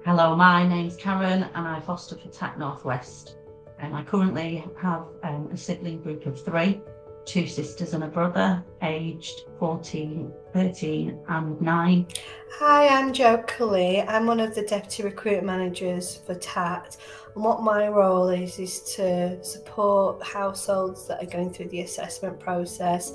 Hello, my name's Karen and I foster for TACT Northwest. I currently have a sibling group of 3, 2 sisters and a brother, aged 14, 13 and 9. Hi, I'm Jo Cully. I'm one of the Deputy Recruitment Managers for TACT, and what my role is to support households that are going through the assessment process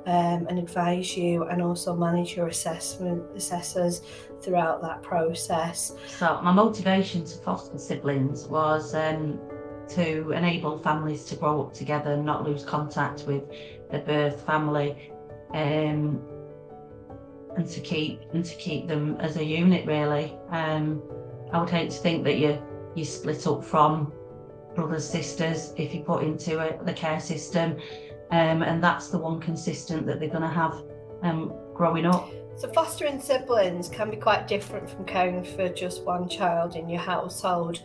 and advise you, and also manage your assessors throughout that process. So my motivation to foster siblings was to enable families to grow up together and not lose contact with their birth family, and to keep them as a unit, really. I would hate to think that you split up from brothers, sisters if you put into the care system, and that's the one consistent that they're going to have growing up. So fostering siblings can be quite different from caring for just one child in your household.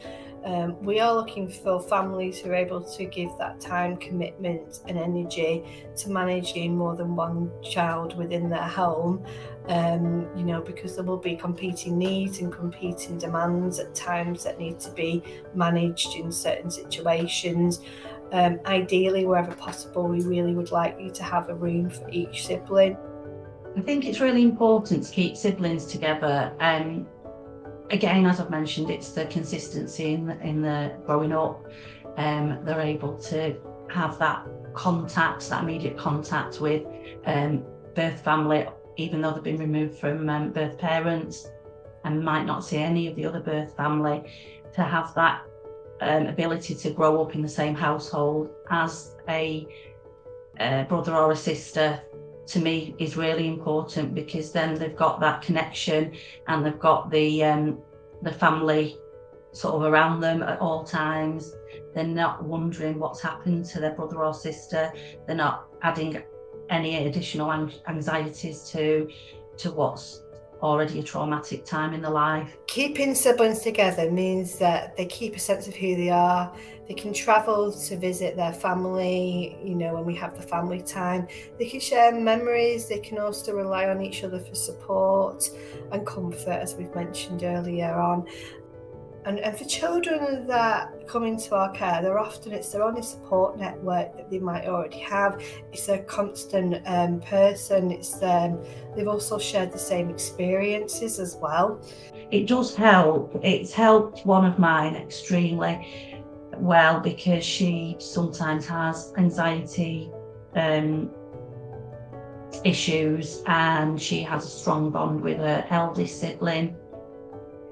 We are looking for families who are able to give that time, commitment and energy to managing more than one child within their home, because there will be competing needs and competing demands at times that need to be managed in certain situations. Ideally, wherever possible, we really would like you to have a room for each sibling. I think it's really important to keep siblings together. Again, as I've mentioned, it's the consistency in the growing up. They're able to have that immediate contact with birth family, even though they've been removed from birth parents and might not see any of the other birth family. To have that ability to grow up in the same household as a brother or a sister, to me, is really important, because then they've got that connection and they've got the family sort of around them at all times. They're not wondering what's happened to their brother or sister. They're not adding any additional anxieties to what's already a traumatic time in their life. Keeping siblings together means that they keep a sense of who they are. They can travel to visit their family, when we have the family time. They can share memories. They can also rely on each other for support and comfort, as we've mentioned earlier on. And for children that come into our care, it's their only support network that they might already have. It's a constant person. They've also shared the same experiences as well. It does help. It's helped one of mine extremely well, because she sometimes has anxiety issues, and she has a strong bond with her eldest sibling,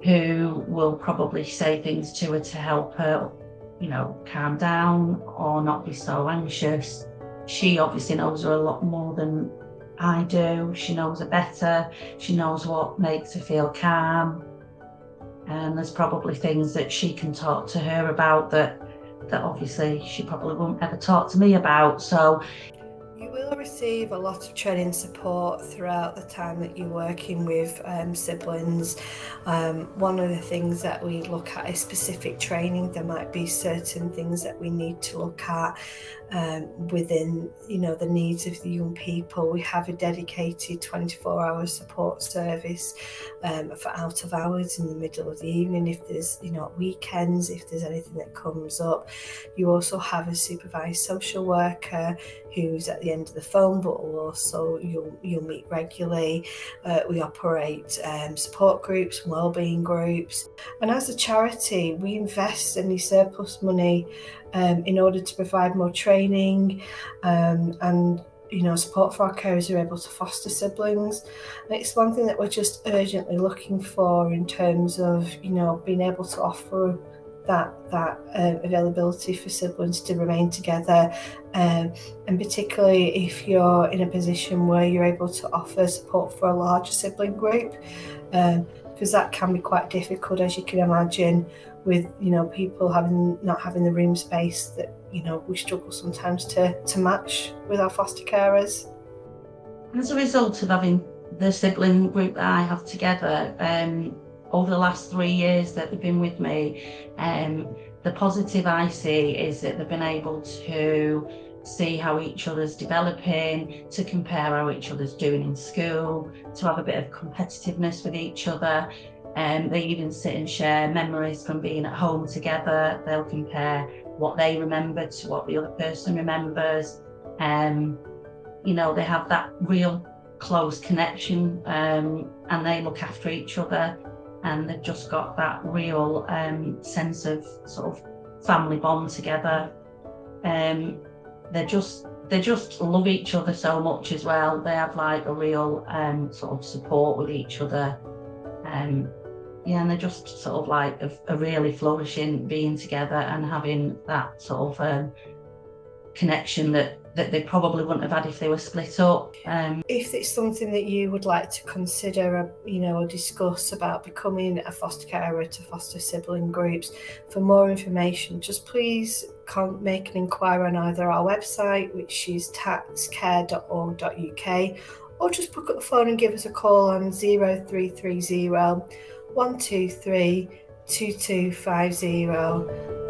who will probably say things to her to help her, calm down or not be so anxious. She obviously knows her a lot more than I do. She knows her better. She knows what makes her feel calm. And there's probably things that she can talk to her about that obviously she probably won't ever talk to me about. So you will receive a lot of training support throughout the time that you're working with siblings. One of the things that we look at is specific training. There might be certain things that we need to look at within, the needs of the young people. We have a dedicated 24-hour support service for out of hours in the middle of the evening, if there's, weekends, if there's anything that comes up. You also have a supervised social worker who's at the end of the phone, but also you'll meet regularly. We operate support groups, wellbeing groups, and as a charity we invest any surplus money in order to provide more training and support for our carers who are able to foster siblings. And it's one thing that we're just urgently looking for in terms of being able to offer that availability for siblings to remain together, and particularly if you're in a position where you're able to offer support for a larger sibling group, because that can be quite difficult, as you can imagine, with people not having the room space that we struggle sometimes to match with our foster carers. As a result of having the sibling group that I have together, over the last 3 years that they've been with me, the positive I see is that they've been able to see how each other's developing, to compare how each other's doing in school, to have a bit of competitiveness with each other. They even sit and share memories from being at home together. They'll compare what they remember to what the other person remembers. They have that real close connection, and they look after each other, and they've just got that real sense of sort of family bond together. They just love each other so much as well. They have like a real sort of support with each other. And they're just sort of like a really flourishing being together and having that sort of connection that they probably wouldn't have had if they were split up. If it's something that you would like to consider, or discuss about becoming a foster carer to foster sibling groups, for more information, just please make an inquiry on either our website, which is tactcare.org.uk, or just pick up the phone and give us a call on 0330 123 2250.